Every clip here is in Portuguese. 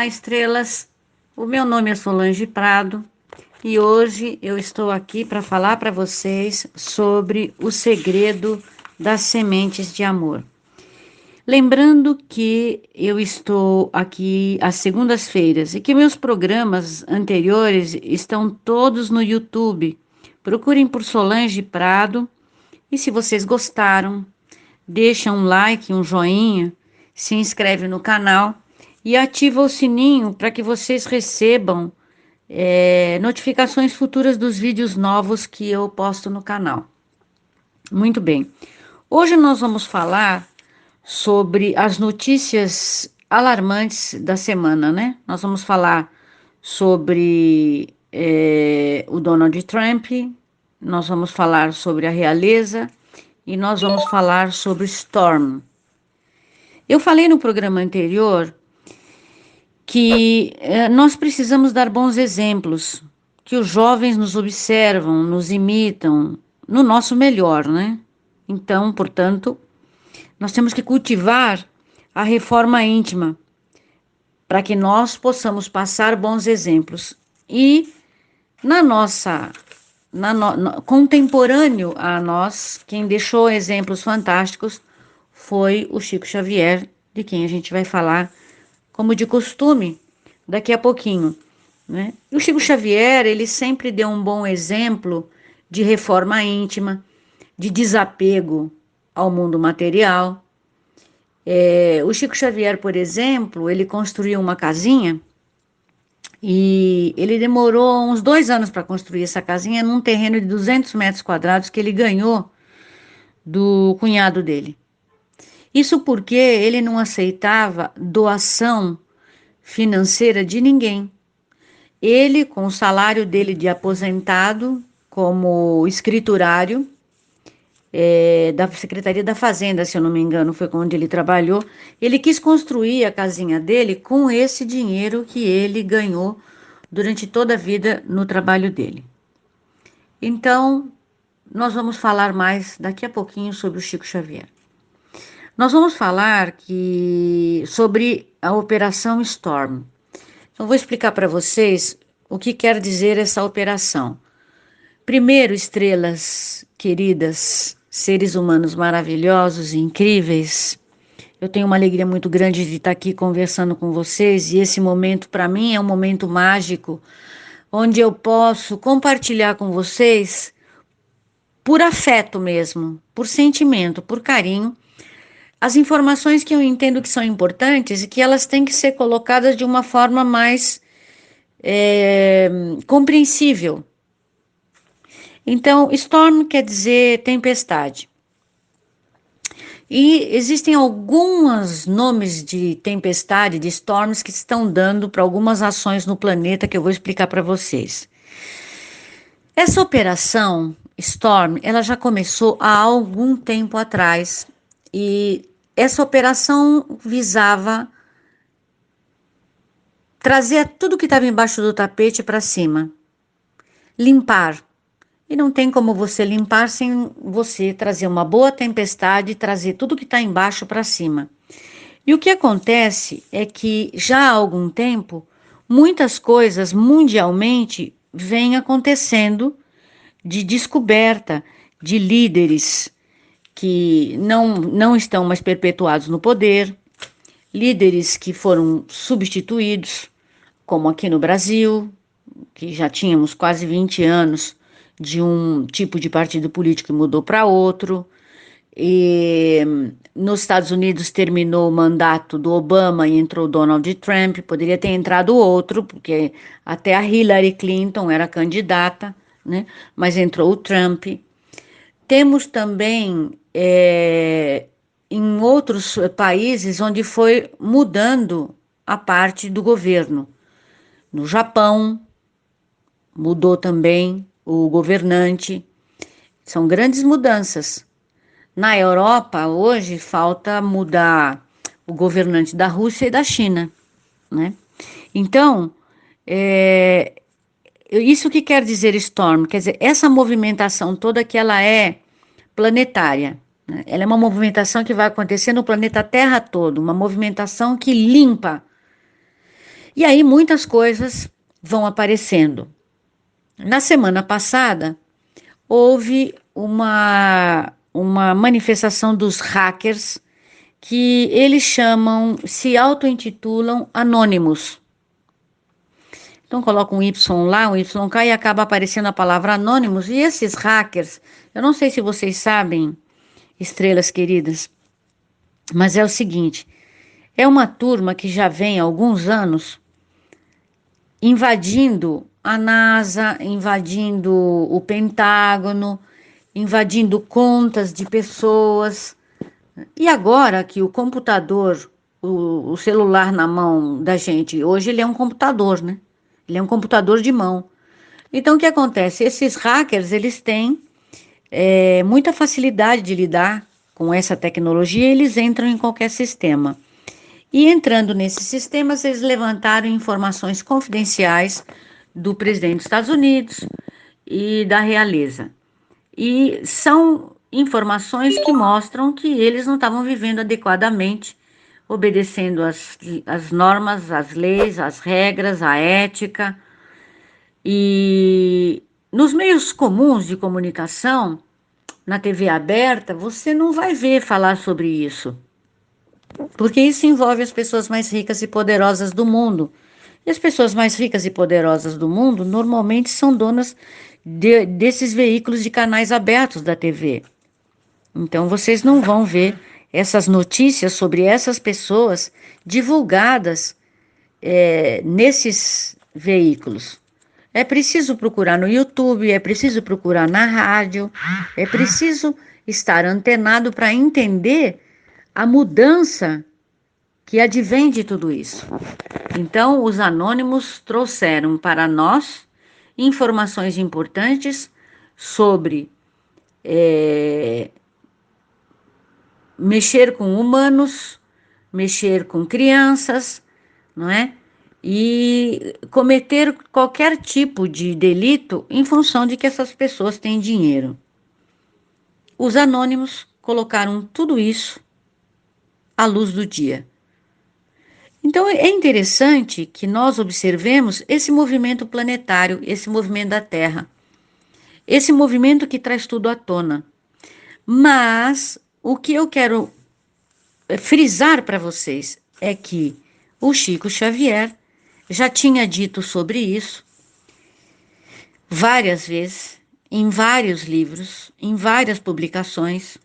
Olá, estrelas! O meu nome é Solange Prado e hoje eu estou aqui para falar para vocês sobre o segredo das sementes de amor. Lembrando que eu estou aqui às segundas-feiras e que meus programas anteriores estão todos no YouTube. Procurem por Solange Prado e se vocês gostaram, deixa um like, um joinha, se inscreve no canal e ativa o sininho para que vocês recebam notificações futuras dos vídeos novos que eu posto no canal. Muito bem, hoje nós vamos falar sobre as notícias alarmantes da semana, né? Nós vamos falar sobre o Donald Trump, nós vamos falar sobre a realeza e nós vamos falar sobre Storm. Eu falei no programa anterior que nós precisamos dar bons exemplos, que os jovens nos observam, nos imitam, no nosso melhor, né? Então, portanto, nós temos que cultivar a reforma íntima, para que nós possamos passar bons exemplos. E contemporâneo a nós, quem deixou exemplos fantásticos foi o Chico Xavier, de quem a gente vai falar como de costume, daqui a pouquinho, né? O Chico Xavier, ele sempre deu um bom exemplo de reforma íntima, de desapego ao mundo material. O Chico Xavier, por exemplo, ele construiu uma casinha e ele demorou uns 2 anos para construir essa casinha num terreno de 200 metros quadrados que ele ganhou do cunhado dele. Isso porque ele não aceitava doação financeira de ninguém. Ele, com o salário dele de aposentado como escriturário da Secretaria da Fazenda, se eu não me engano, foi onde ele trabalhou, ele quis construir a casinha dele com esse dinheiro que ele ganhou durante toda a vida no trabalho dele. Então, nós vamos falar mais daqui a pouquinho sobre o Chico Xavier. Nós vamos falar sobre a Operação Storm. Então, vou explicar para vocês o que quer dizer essa operação. Primeiro, estrelas queridas, seres humanos maravilhosos e incríveis, eu tenho uma alegria muito grande de estar aqui conversando com vocês e esse momento para mim é um momento mágico, onde eu posso compartilhar com vocês, por afeto mesmo, por sentimento, por carinho, as informações que eu entendo que são importantes e que elas têm que ser colocadas de uma forma mais compreensível. Então, storm quer dizer tempestade. E existem alguns nomes de tempestade, de storms, que estão dando para algumas ações no planeta que eu vou explicar para vocês. Essa operação Storm, ela já começou há algum tempo atrás e essa operação visava trazer tudo que estava embaixo do tapete para cima, limpar. E não tem como você limpar sem você trazer uma boa tempestade e trazer tudo que está embaixo para cima. E o que acontece é que já há algum tempo, muitas coisas mundialmente vêm acontecendo de descoberta de líderes que não estão mais perpetuados no poder, líderes que foram substituídos, como aqui no Brasil, que já tínhamos quase 20 anos de um tipo de partido político que mudou para outro, e nos Estados Unidos terminou o mandato do Obama e entrou Donald Trump, poderia ter entrado outro, porque até a Hillary Clinton era candidata, né? Mas entrou o Trump. Temos também em outros países onde foi mudando a parte do governo. No Japão, mudou também o governante. São grandes mudanças. Na Europa, hoje, falta mudar o governante da Rússia e da China, né? Então, isso que quer dizer Storm, quer dizer, essa movimentação toda que ela é planetária, né? Ela é uma movimentação que vai acontecer no planeta Terra todo, uma movimentação que limpa. E aí muitas coisas vão aparecendo. Na semana passada, houve uma manifestação dos hackers que eles se auto-intitulam anônimos. Então coloca um Y lá, um YK e acaba aparecendo a palavra anônimos. E esses hackers, eu não sei se vocês sabem, estrelas queridas, mas é o seguinte, é uma turma que já vem há alguns anos invadindo a NASA, invadindo o Pentágono, invadindo contas de pessoas. E agora que o computador, o celular na mão da gente, hoje ele é um computador, né? Ele é um computador de mão. Então, o que acontece? Esses hackers, eles têm muita facilidade de lidar com essa tecnologia, eles entram em qualquer sistema. E entrando nesses sistemas, eles levantaram informações confidenciais do presidente dos Estados Unidos e da realeza. E são informações que mostram que eles não estavam vivendo adequadamente, obedecendo as normas, as leis, as regras, a ética. E nos meios comuns de comunicação, na TV aberta, você não vai ver falar sobre isso, porque isso envolve as pessoas mais ricas e poderosas do mundo. E as pessoas mais ricas e poderosas do mundo normalmente são donas desses veículos de canais abertos da TV. Então vocês não vão ver essas notícias sobre essas pessoas divulgadas nesses veículos. É preciso procurar no YouTube, é preciso procurar na rádio, é preciso estar antenado para entender a mudança que advém de tudo isso. Então, os anônimos trouxeram para nós informações importantes sobre mexer com humanos, mexer com crianças, não é? E cometer qualquer tipo de delito em função de que essas pessoas têm dinheiro. Os anônimos colocaram tudo isso à luz do dia. Então é interessante que nós observemos esse movimento planetário, esse movimento da Terra, esse movimento que traz tudo à tona. Mas o que eu quero frisar para vocês é que o Chico Xavier já tinha dito sobre isso várias vezes, em vários livros, em várias publicações,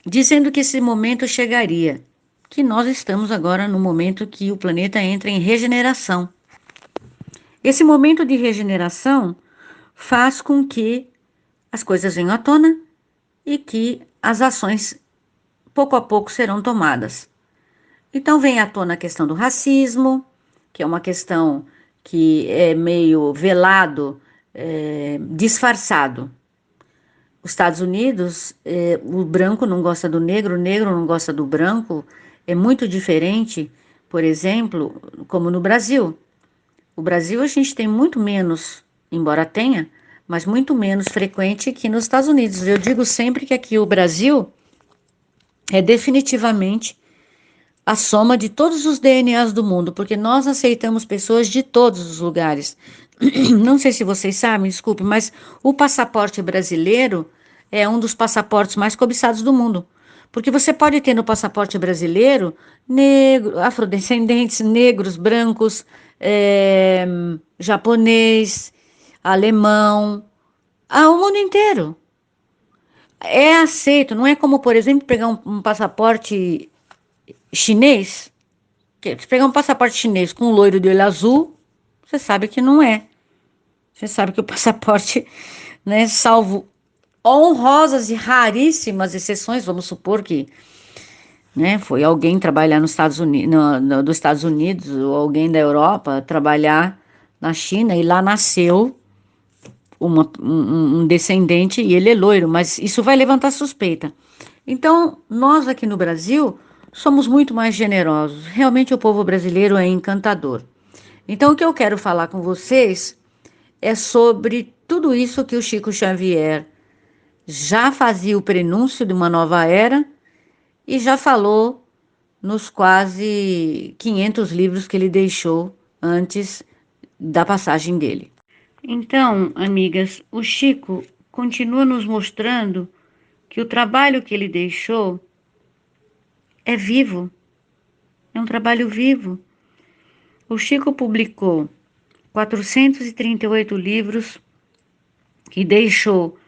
dizendo que esse momento chegaria, que nós estamos agora no momento que o planeta entra em regeneração. Esse momento de regeneração faz com que as coisas venham à tona e que as ações pouco a pouco serão tomadas. Então vem à tona a questão do racismo, que é uma questão que é meio velado, disfarçado. Os Estados Unidos, o branco não gosta do negro, o negro não gosta do branco, é muito diferente, por exemplo, como no Brasil. O Brasil a gente tem muito menos, embora tenha, mas muito menos frequente que nos Estados Unidos. Eu digo sempre que aqui o Brasil é definitivamente a soma de todos os DNAs do mundo, porque nós aceitamos pessoas de todos os lugares. Não sei se vocês sabem, desculpe, mas o passaporte brasileiro é um dos passaportes mais cobiçados do mundo. Porque você pode ter no passaporte brasileiro negro, afrodescendentes, negros, brancos, japonês, alemão, o mundo inteiro. É aceito, não é como, por exemplo, pegar um passaporte chinês. Se pegar um passaporte chinês com um loiro de olho azul, você sabe que não é. Você sabe que o passaporte, né, salvo honrosas e raríssimas exceções, vamos supor que, né, foi alguém trabalhar nos Estados Unidos, dos Estados Unidos, ou alguém da Europa trabalhar na China e lá nasceu um descendente e ele é loiro, mas isso vai levantar suspeita. Então, nós aqui no Brasil somos muito mais generosos. Realmente o povo brasileiro é encantador. Então, o que eu quero falar com vocês é sobre tudo isso que o Chico Xavier já fazia o prenúncio de uma nova era e já falou nos quase 500 livros que ele deixou antes da passagem dele. Então, amigas, o Chico continua nos mostrando que o trabalho que ele deixou é vivo, é um trabalho vivo. O Chico publicou 438 livros que deixou,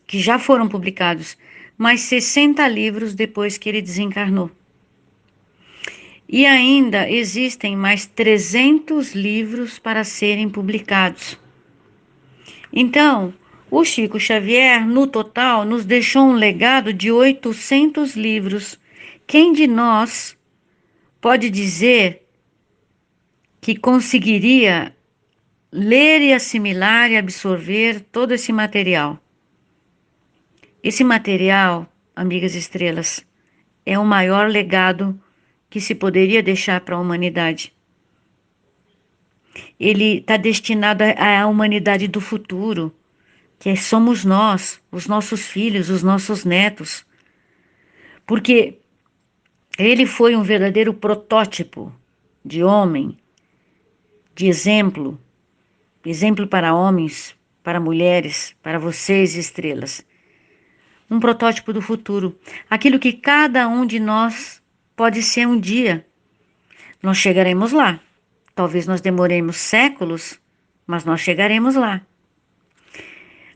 que já foram publicados, mais 60 livros depois que ele desencarnou. E ainda existem mais 300 livros para serem publicados. Então, o Chico Xavier, no total, nos deixou um legado de 800 livros. Quem de nós pode dizer que conseguiria ler e assimilar e absorver todo esse material? Esse material, amigas estrelas, é o maior legado que se poderia deixar para a humanidade. Ele está destinado à humanidade do futuro, que somos nós, os nossos filhos, os nossos netos. Porque ele foi um verdadeiro protótipo de homem, de exemplo para homens, para mulheres, para vocês, estrelas. Um protótipo do futuro, aquilo que cada um de nós pode ser um dia. Nós chegaremos lá. Talvez nós demoremos séculos, mas nós chegaremos lá.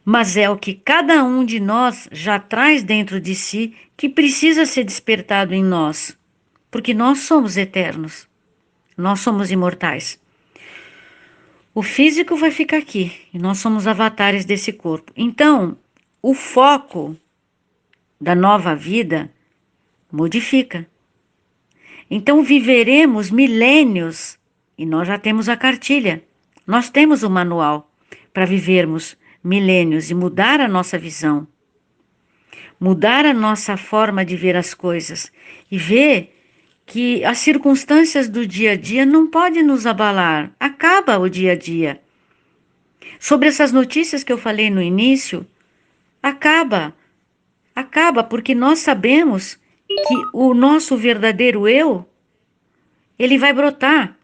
Mas é o que cada um de nós já traz dentro de si que precisa ser despertado em nós, porque nós somos eternos, nós somos imortais. O físico vai ficar aqui e nós somos avatares desse corpo. Então, o foco da nova vida modifica. Então, viveremos milênios e nós já temos a cartilha, nós temos o manual para vivermos milênios e mudar a nossa visão, mudar a nossa forma de ver as coisas e ver que as circunstâncias do dia a dia não podem nos abalar, acaba o dia a dia. Sobre essas notícias que eu falei no início, acaba porque nós sabemos que o nosso verdadeiro eu, ele vai brotar.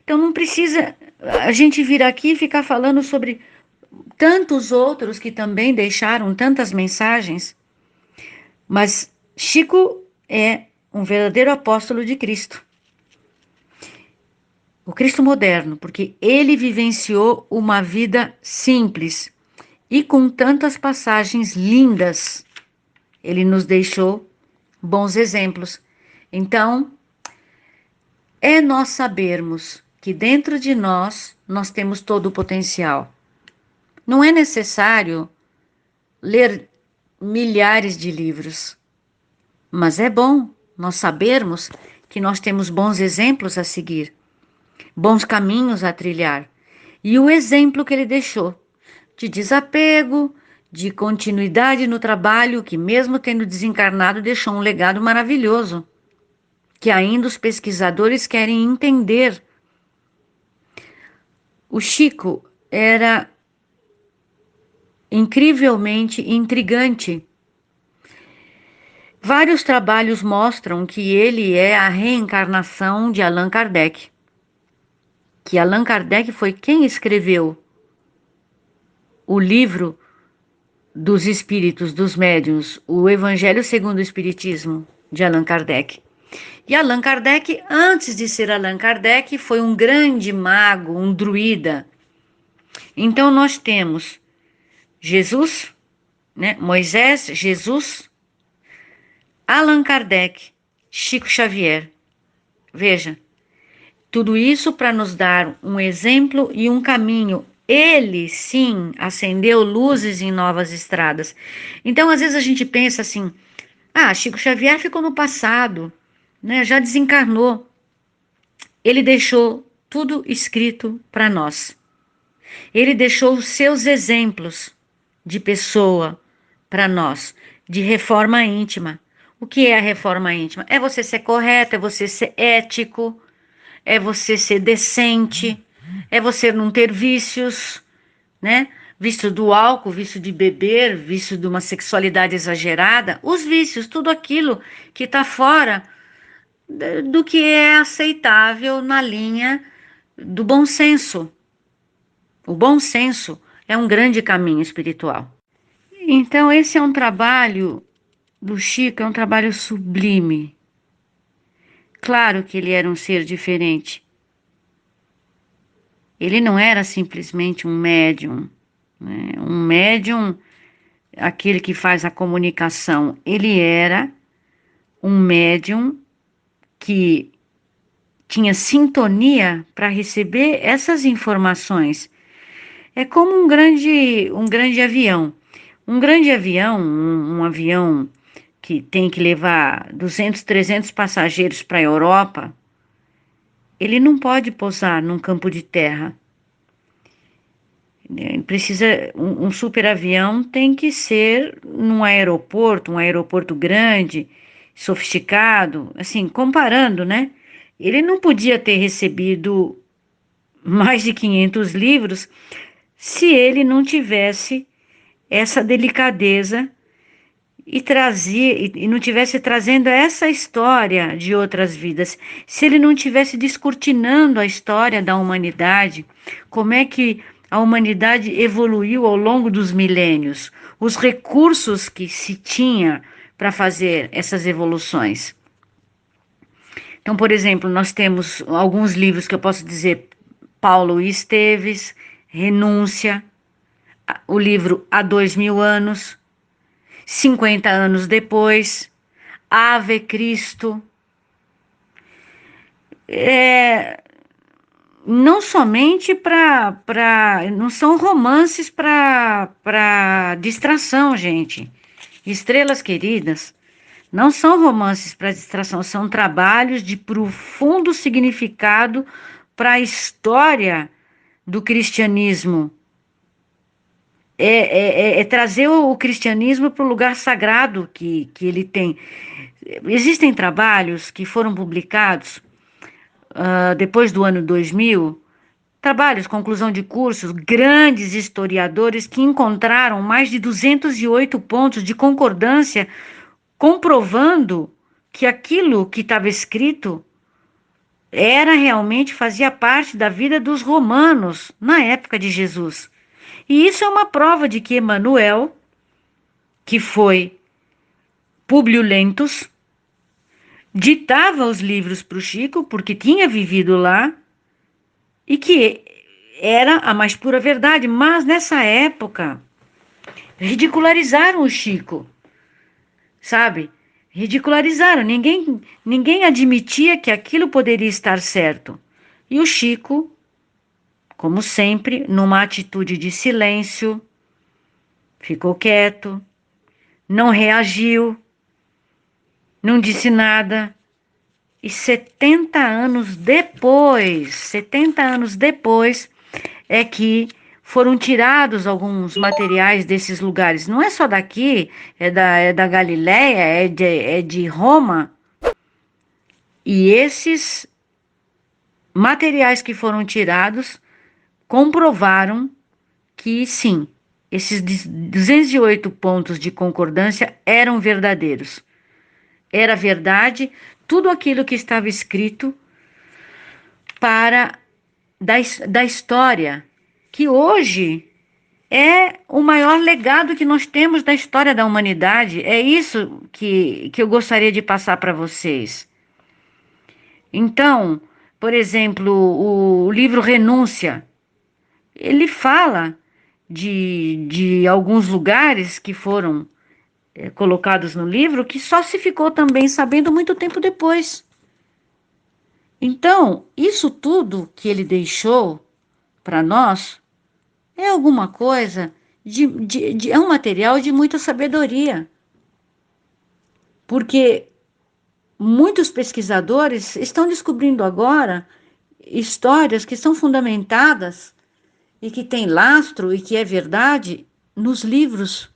Então não precisa a gente vir aqui e ficar falando sobre tantos outros que também deixaram tantas mensagens, mas Chico é um verdadeiro apóstolo de Cristo. O Cristo moderno, porque ele vivenciou uma vida simples e com tantas passagens lindas. Ele nos deixou bons exemplos. Então, é nós sabermos que dentro de nós temos todo o potencial. Não é necessário ler milhares de livros, mas é bom nós sabermos que nós temos bons exemplos a seguir, bons caminhos a trilhar. E o exemplo que ele deixou de desapego, de continuidade no trabalho, que mesmo tendo desencarnado deixou um legado maravilhoso, que ainda os pesquisadores querem entender. O Chico era incrivelmente intrigante. Vários trabalhos mostram que ele é a reencarnação de Allan Kardec. Que Allan Kardec foi quem escreveu o livro dos espíritos, dos médiuns, o Evangelho segundo o Espiritismo, de Allan Kardec. E Allan Kardec, antes de ser Allan Kardec, foi um grande mago, um druida. Então nós temos Jesus, né? Moisés, Jesus, Allan Kardec, Chico Xavier. Veja, tudo isso para nos dar um exemplo e um caminho. Ele, sim, acendeu luzes em novas estradas. Então, às vezes a gente pensa assim, Chico Xavier ficou no passado, né? Já desencarnou. Ele deixou tudo escrito para nós. Ele deixou os seus exemplos de pessoa para nós, de reforma íntima. O que é a reforma íntima? É você ser correto, é você ser ético, é você ser decente, é você não ter vícios, né? Vício do álcool, vício de beber, vício de uma sexualidade exagerada, os vícios, tudo aquilo que está fora do que é aceitável na linha do bom senso. O bom senso é um grande caminho espiritual. Então, esse é um trabalho do Chico, é um trabalho sublime. Claro que ele era um ser diferente. Ele não era simplesmente um médium, né? Um médium, aquele que faz a comunicação. Ele era um médium que tinha sintonia para receber essas informações. É como um grande avião. Um grande avião, um avião que tem que levar 200, 300 passageiros para a Europa, ele não pode pousar num campo de terra. Precisa, um super avião tem que ser num aeroporto, um aeroporto grande, sofisticado, assim, comparando, né? Ele não podia ter recebido mais de 500 livros se ele não tivesse essa delicadeza e não tivesse trazendo essa história de outras vidas, se ele não tivesse descortinando a história da humanidade, como é que a humanidade evoluiu ao longo dos milênios, os recursos que se tinha para fazer essas evoluções. Então, por exemplo, nós temos alguns livros que eu posso dizer: Paulo Esteves, Renúncia, o livro Há 2000 anos, 50 anos depois, Ave Cristo. Não somente não são romances para distração, gente. Estrelas queridas, não são romances para distração, são trabalhos de profundo significado para a história do cristianismo. É trazer o cristianismo para o lugar sagrado que ele tem. Existem trabalhos que foram publicados depois do ano 2000, trabalhos, conclusão de cursos, grandes historiadores que encontraram mais de 208 pontos de concordância, comprovando que aquilo que estava escrito era realmente, fazia parte da vida dos romanos na época de Jesus. E isso é uma prova de que Emanuel, que foi Públio Lentulus, ditava os livros para o Chico, porque tinha vivido lá, e que era a mais pura verdade. Mas nessa época, ridicularizaram o Chico, sabe? Ridicularizaram, ninguém admitia que aquilo poderia estar certo. E o Chico, como sempre, numa atitude de silêncio, ficou quieto, não reagiu, não disse nada. E 70 anos depois, é que foram tirados alguns materiais desses lugares. Não é só daqui, é da Galileia, é de Roma. E esses materiais que foram tirados comprovaram que sim, esses 208 pontos de concordância eram verdadeiros. Era verdade tudo aquilo que estava escrito da história, que hoje é o maior legado que nós temos da história da humanidade. É isso que eu gostaria de passar para vocês. Então, por exemplo, o livro Renúncia, ele fala de alguns lugares que foram colocados no livro que só se ficou também sabendo muito tempo depois. Então, isso tudo que ele deixou para nós é alguma coisa é um material de muita sabedoria. Porque muitos pesquisadores estão descobrindo agora histórias que são fundamentadas e que têm lastro e que é verdade nos livros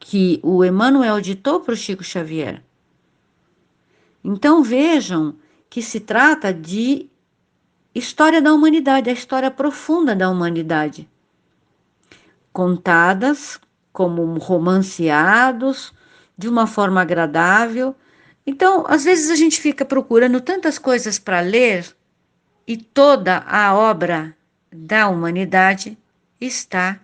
que o Emmanuel ditou para o Chico Xavier. Então vejam que se trata de história da humanidade, a história profunda da humanidade, contadas como romanceados, de uma forma agradável. Então, às vezes a gente fica procurando tantas coisas para ler e toda a obra da humanidade está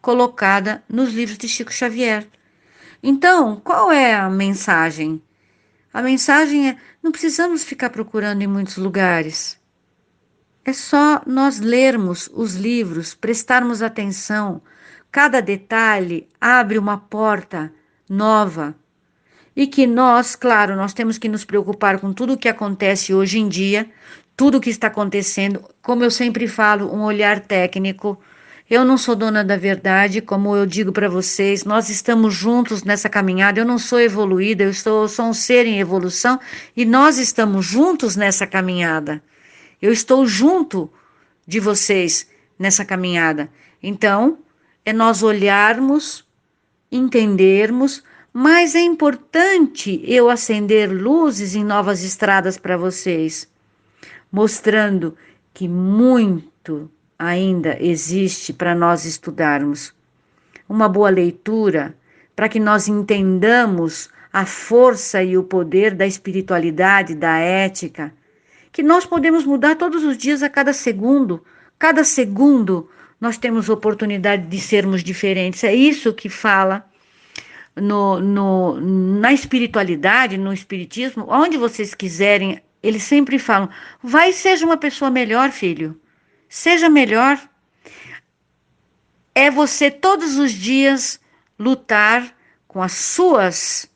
colocada nos livros de Chico Xavier. Então, qual é a mensagem? A mensagem é: não precisamos ficar procurando em muitos lugares. É só nós lermos os livros, prestarmos atenção. Cada detalhe abre uma porta nova. E que nós, claro, nós temos que nos preocupar com tudo o que acontece hoje em dia, tudo o que está acontecendo. Como eu sempre falo, um olhar técnico. Eu não sou dona da verdade, como eu digo para vocês, nós estamos juntos nessa caminhada. Eu não sou evoluída, eu sou um ser em evolução e nós estamos juntos nessa caminhada. Eu estou junto de vocês nessa caminhada. Então, é nós olharmos, entendermos, mas é importante eu acender luzes em novas estradas para vocês, mostrando que muito ainda existe para nós estudarmos. Uma boa leitura para que nós entendamos a força e o poder da espiritualidade, da ética, que nós podemos mudar todos os dias, a cada segundo. Cada segundo nós temos oportunidade de sermos diferentes. É isso que fala na espiritualidade, no espiritismo, onde vocês quiserem, eles sempre falam: vai e seja uma pessoa melhor, filho. Seja melhor. É você todos os dias lutar com as suas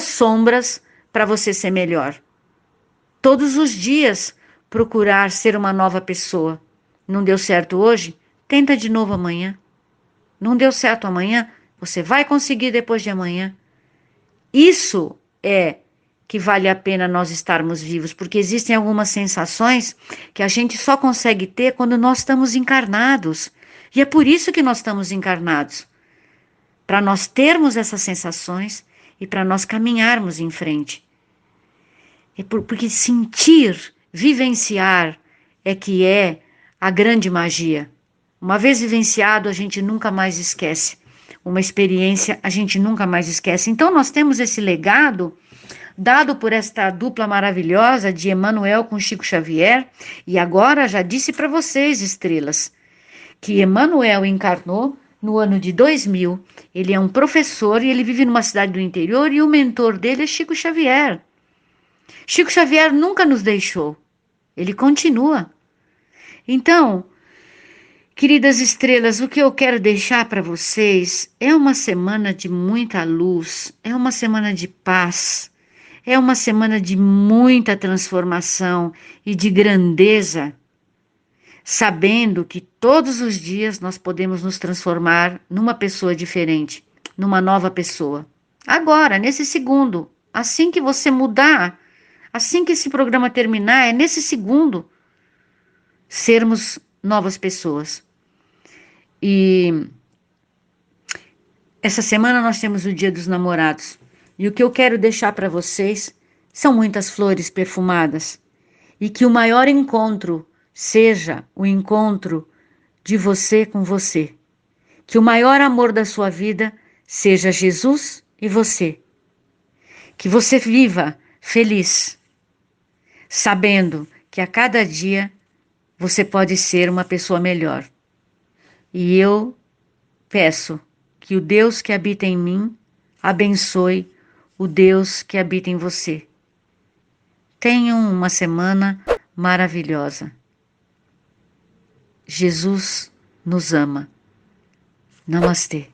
sombras para você ser melhor. Todos os dias procurar ser uma nova pessoa. Não deu certo hoje? Tenta de novo amanhã. Não deu certo amanhã? Você vai conseguir depois de amanhã. Isso é que vale a pena nós estarmos vivos, porque existem algumas sensações que a gente só consegue ter quando nós estamos encarnados. E é por isso que nós estamos encarnados. Para nós termos essas sensações e para nós caminharmos em frente. Porque sentir, vivenciar é que é a grande magia. Uma vez vivenciado, a gente nunca mais esquece. Uma experiência a gente nunca mais esquece. Então nós temos esse legado dado por esta dupla maravilhosa de Emmanuel com Chico Xavier. E agora já disse para vocês, estrelas, que Emmanuel encarnou no ano de 2000. Ele é um professor e ele vive numa cidade do interior e o mentor dele é Chico Xavier. Chico Xavier nunca nos deixou. Ele continua. Então, queridas estrelas, o que eu quero deixar para vocês é uma semana de muita luz, é uma semana de paz, é uma semana de muita transformação e de grandeza, sabendo que todos os dias nós podemos nos transformar numa pessoa diferente, numa nova pessoa. Agora, nesse segundo, assim que você mudar, assim que esse programa terminar, é nesse segundo sermos novas pessoas. E essa semana nós temos o Dia dos Namorados. E o que eu quero deixar para vocês são muitas flores perfumadas. E que o maior encontro seja o encontro de você com você. Que o maior amor da sua vida seja Jesus e você. Que você viva feliz, sabendo que a cada dia você pode ser uma pessoa melhor. E eu peço que o Deus que habita em mim abençoe o Deus que habita em você. Tenham uma semana maravilhosa. Jesus nos ama. Namastê.